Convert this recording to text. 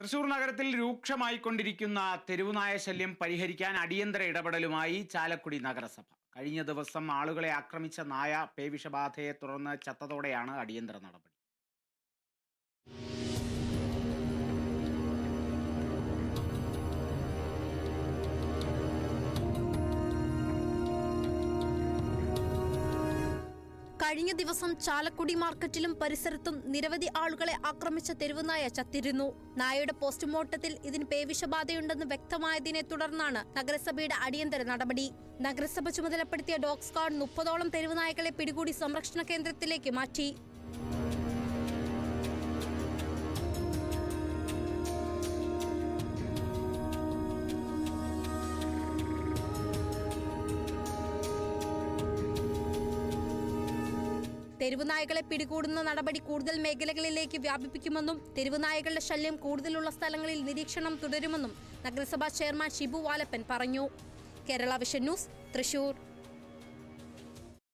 തൃശൂർ നഗരത്തിൽ രൂക്ഷമായിക്കൊണ്ടിരിക്കുന്ന തെരുവുനായ ശല്യം പരിഹരിക്കാൻ അടിയന്തര ഇടപെടലുമായി ചാലക്കുടി നഗരസഭ. കഴിഞ്ഞ ദിവസം ആളുകളെ ആക്രമിച്ച നായ പേവിഷബാധയെ തുടർന്ന് ചത്തതോടെയാണ് അടിയന്തര നടപടി. കഴിഞ്ഞ ദിവസം ചാലക്കുടി മാർക്കറ്റിലും പരിസരത്തും നിരവധി ആളുകളെ ആക്രമിച്ച തെരുവുനായ ചത്തിരുന്നു. നായയുടെ പോസ്റ്റ്മോർട്ടത്തിൽ ഇതിന് പേവിഷബാധയുണ്ടെന്ന് വ്യക്തമായതിനെ തുടർന്നാണ് നഗരസഭയുടെ അടിയന്തര നടപടി. നഗരസഭ ചുമതലപ്പെടുത്തിയ ഡോഗ് സ്ക്വാഡ് 30ഓളം തെരുവുനായകളെ പിടികൂടി സംരക്ഷണ കേന്ദ്രത്തിലേക്ക് മാറ്റി. തെരുവുനായകളെ പിടികൂടുന്ന നടപടി കൂടുതൽ മേഖലകളിലേക്ക് വ്യാപിപ്പിക്കുമെന്നും തെരുവുനായകളുടെ ശല്യം കൂടുതലുള്ള സ്ഥലങ്ങളിൽ നിരീക്ഷണം തുടരുമെന്നും നഗരസഭാ ചെയർമാൻ ഷിബു വാലപ്പൻ പറഞ്ഞു. Kerala vision news, Thrissur.